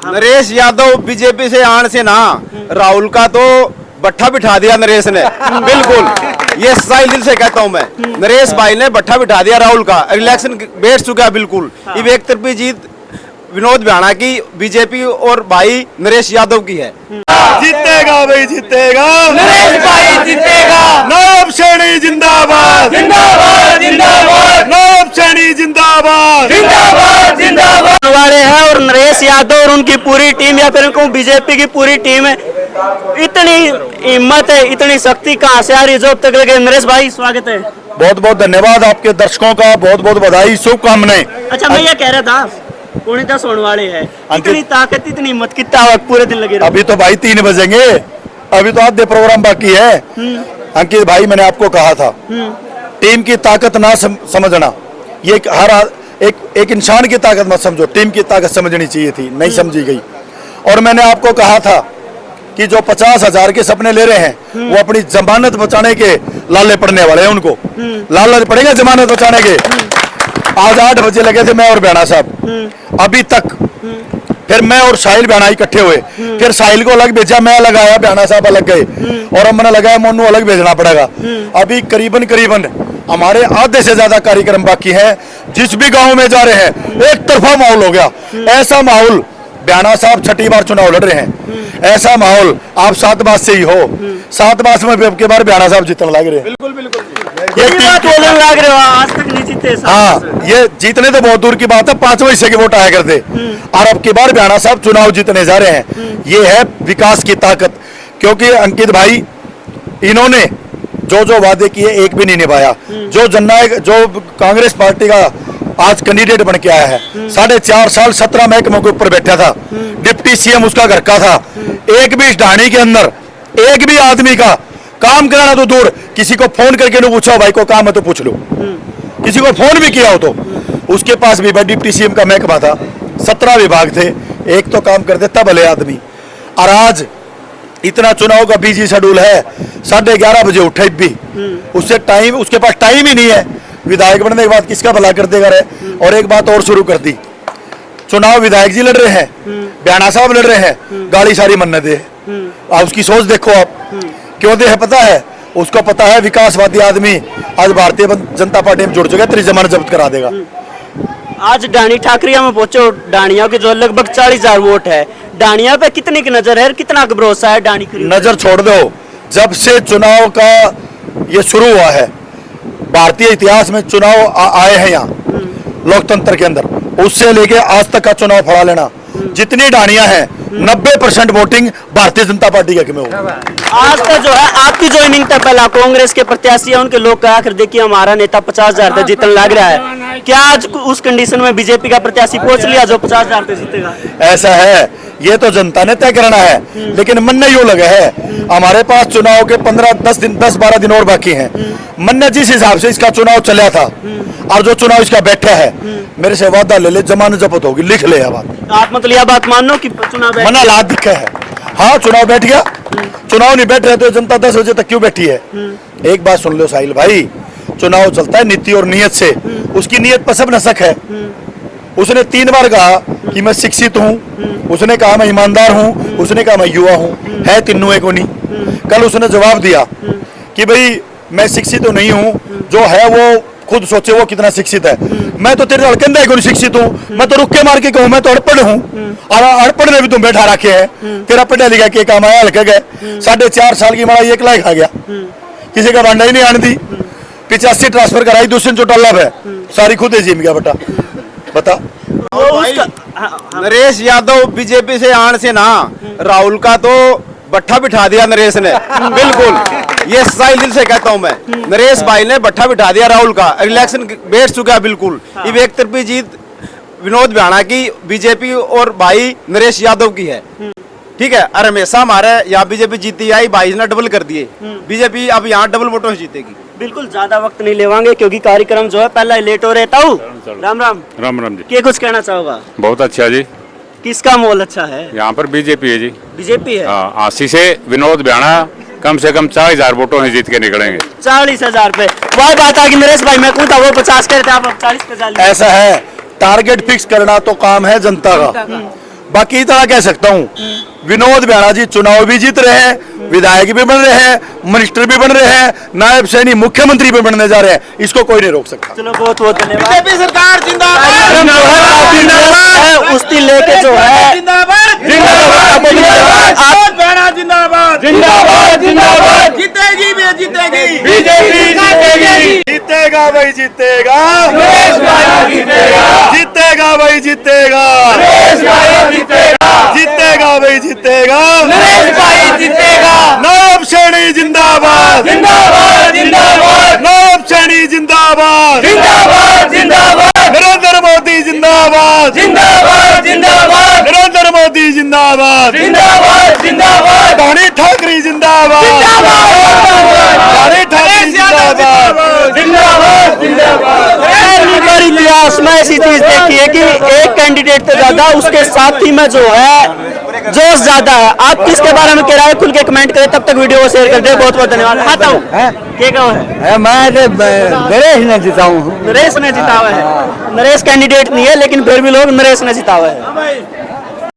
Naresh Yadav BJP से आने से ना राहुल का तो बट्ठा बिठा दिया नरेश ने। बिल्कुल, ये सच्चाई दिल से कहता हूं मैं। नरेश भाई ने बट्ठा बिठा दिया राहुल का, इलेक्शन बैठ चुका है बिल्कुल। अब एक तरफी जीत विनोद भ्याणा की बीजेपी और भाई नरेश यादव की है। जीतेगा भाई, जीतेगा नरेश भाई, जीतेगा। नायब सैनी जिंदाबाद, जिंदाबाद जिंदाबाद नायब सैनी जिंदाबाद। जिंदाबाद जिंदाबाद वाले हैं और नरेश यादव और उनकी पूरी टीम या फिर उनको बीजेपी की पूरी टीम है। इतनी हिम्मत है, इतनी शक्ति कहाँ से आ रही है जो अब तक लगे। नरेश भाई स्वागत है। बहुत बहुत धन्यवाद आपके दर्शकों का, बहुत बहुत बधाई, शुभकामनाएं। अच्छा, मैं ये कह रहा था पौने 10 होने वाले हैं, इतनी ताकत इतनी हिम्मत कितना वक्त पूरे दिन लगे रहो। अभी तो भाई 3 बजेंगे, अभी तो आधे प्रोग्राम बाकी है। अंकित भाई, मैंने आपको कहा था टीम की ताकत ना समझना, ये एक इंसान की ताकत मत समझो, टीम की ताकत समझनी चाहिए थी, नहीं समझी गई। और मैंने आपको कहा था कि जो 50,000 के सपने ले रहे हैं वो अपनी जमानत बचाने के लाले पड़ने वाले हैं, उनको लालच पड़ेगा जमानत बचाने के। आज 8 बजे लगे थे मैं और भ्याणा साहब, अभी तक। फिर मैं और साहिल भ्याणा इकट्ठे हुए, फिर साहिल को अलग भेजा, मैं अलग आया, भ्याणा साहब अलग गए, और हमने लगाया मोनू अलग भेजना पड़ेगा। अभी करीबन हमारे आधे से ज्यादा कार्यक्रम बाकी है। जिस भी गांव में जा रहे हैं एक तरफा माहौल हो गया। ऐसा माहौल, भ्याणा साहब छठी बार चुनाव लड़ रहे हैं, ऐसा माहौल आप 7 बार से ही हो। 7 बार में के बार भ्याणा साहब जीतने लग रहे हैं। बिल्कुल बिल्कुल, ये बोलने लग रहे हो आज तक नहीं जीते। हाँ, ये जीतने तो बहुत दूर की बात है, 5वें हिस्से के वोट आया करते, और अब की बार भ्याणा साहब चुनाव जीतने जा रहे हैं। ये है विकास की ताकत, क्योंकि अंकित भाई, इन्होंने जो वादे किए एक भी नहीं निभाया। जो जननायक, जो कांग्रेस पार्टी का आज कैंडिडेट बन के आया है, 4.5 साल 17 महकमों के ऊपर बैठा था, डिप्टी सीएम उसका घर का था। एक भी इस ढाणी के अंदर एक भी आदमी का काम कराना तो दूर, किसी को फोन करके नहीं पूछा भाई को काम है तो पूछ लो, किसी को फोन भी किया हो तो। उसके पास भी डिप्टी सीएम का महकमा था, 17 विभाग थे, एक तो काम कर देता भले आदमी। और आज इतना चुनाव का बिजी शेड्यूल है, 11:30 बजे उठे भी, उससे टाइम, उसके पास टाइम ही नहीं है। विधायक बनने के बाद किसका भला कर देगा रहे। और एक बात और शुरू कर दी, चुनाव विधायक जी लड़ रहे हैं, भ्याणा साहब लड़ रहे हैं, गाड़ी सारी मन्नत है। आप उसकी सोच देखो, आप क्यों दे है पता है, उसको पता है विकासवादी आदमी आज भारतीय जनता पार्टी में जुड़ चुका है, तेरी जमानत जब्त करा देगा। आज डाणी ठाकरिया में पहुंचो, डाणिया के जो लगभग 40,000 वोट है, डाणिया पे कितनी की नजर है, कितना का भरोसा है डाणी की? नजर छोड़ दो, जब से चुनाव का ये शुरू हुआ है, भारतीय इतिहास में चुनाव आए हैं यहाँ लोकतंत्र के अंदर, उससे लेके आज तक का चुनाव फड़ा लेना, जितनी डाणियां हैं 90% वोटिंग भारतीय जनता पार्टी के हक में हो। आज तक जो है आपकी ज्वाइनिंग तक पहला कांग्रेस के प्रत्याशी है, उनके लोग कहा कर देखिए हमारा नेता 50,000 तक जीतने लग रहा है। क्या आज उस कंडीशन में बीजेपी का प्रत्याशी पहुंच लिया जो 50,000 तक जीतेगा? ऐसा है, ये तो जनता ने तय करना है, लेकिन मन नहीं यूं लगे है। हमारे पास चुनाव के 10-12 दिन और बाकी हैं। मन ने जिस हिसाब से इसका चुनाव चला था और जो चुनाव इसका बैठा है, मेरे से वादा ले ले, जमानत जब्त होगी, लिख ले। आप मतलब यह बात मान लो कि चुनाव मना लाद दिखा है। हाँ, चुनाव बैठ गया, चुनाव नहीं बैठ रहे तो जनता 10 बजे तक क्यों बैठी है? एक बात सुन लो साहिल भाई, चुनाव चलता है नीति और नियत से, उसकी नियत पर सब नशक है। उसने 3 बार कहा कि मैं शिक्षित हूँ, उसने कहा मैं ईमानदार हूँ, उसने कहा मैं युवा हूँ, है तीनों एक नहीं। कल उसने जवाब दिया कि भाई मैं शिक्षित तो नहीं हूँ, जो है वो खुद सोचे वो कितना शिक्षित है। मैं तो तेरे हड़कंदा को शिक्षित हूँ, मैं तो रुक के मार के कहूँ मैं तो अड़पढ़ हूँ, और अड़पढ़ ने भी तुम बैठा रखे हैं। तेरा पढ़ा लिखा के काम आया, हल्के गए, 4.5 साल की मलाई 1 लाख खा गया, किसी का भांडा ही नहीं आने दी, 85 ट्रांसफर कराई, दूसरे चोटा है, सारी खुद ही जिम गया बेटा। बता नरेश यादव बीजेपी से आने से ना राहुल का तो बट्ठा बिठा दिया नरेश ने। बिल्कुल, ये सच्चाई दिल से कहता हूं मैं। नरेश भाई ने बट्ठा बिठा दिया राहुल का, इलेक्शन बैठ चुका है बिल्कुल। अब एक तरफी जीत विनोद भ्याणा की बीजेपी और भाई नरेश यादव की है, ठीक है। और हमेशा हमारे यहाँ बीजेपी जीती आई, भाई ने डबल कर दिए, बीजेपी अब यहाँ डबल वोटों से जीतेगी। बिल्कुल, ज्यादा वक्त नहीं लेवांगे क्योंकि कार्यक्रम जो है पहला ही लेट हो रहता हूँ। राम राम। राम राम जी। क्या कुछ कहना चाहोगा? बहुत अच्छा जी। किसका मोल अच्छा है? यहाँ पर बीजेपी है जी। बीजेपी है। आशी से विनोद भ्याणा कम से कम 40,000 वोटों से जीत के निकलेंगे। 40,000 पे वही बात है कि नरेश भाई मैं कहूँ था वो 50 करते, आप 40 पे। ऐसा है, टारगेट फिक्स करना तो काम है जनता का, बाकी इतना कह सकता हूँ, विनोद बियाणा जी चुनाव भी जीत रहे हैं, विधायक भी बन रहे हैं, मिनिस्टर भी बन रहे हैं, नायब सैनी मुख्यमंत्री भी बनने जा रहे हैं। इसको कोई नहीं रोक सकता। चलो बहुत बहुत धन्यवाद। बीजेपी सरकार जिंदाबाद है उस्ती लेके जो है जिंदाबाद जिंदाबाद जिंदाबाद जिंदाबाद जिंदाबाद जीतेगी भी जीतेगी बीजेपी जीतेगी जीतेगा भाई जीतेगा, नरेश भाई जीतेगा जीतेगा भाई जीतेगा, नरेश भाई जीतेगा जीतेगा भाई जीतेगा, नरेश भाई जीतेगा नायब सैनी जिंदाबाद, जिंदाबाद जिंदाबाद नायब सैनी जिंदाबाद, जिंदाबाद जिंदाबाद नरेंद्र मोदी जिंदाबाद, जिंदाबाद जिंदाबाद नरेंद्र मोदी जिंदाबाद, जिंदाबाद जिंदाबाद रानी ठाकरे जिंदाबाद, रानी ठाकरे जिंदाबाद। जिंदाबाद जिंदाबाद पहली बार इतिहास में ऐसी चीज देखी है कि एक कैंडिडेट से ज्यादा उसके साथी में जो है जोश ज्यादा है। आप किसके बारे में कह रहे हैं खुल के कमेंट करें, तब तक वीडियो को शेयर कर दे। बहुत बहुत धन्यवाद। आता हूँ के गाँव है? मैं नरेश ने जिताऊं हूँ। नरेश ने जिता हुआ है। नरेश कैंडिडेट नहीं है लेकिन फिर भी लोग नरेश ने जिता हुआ है।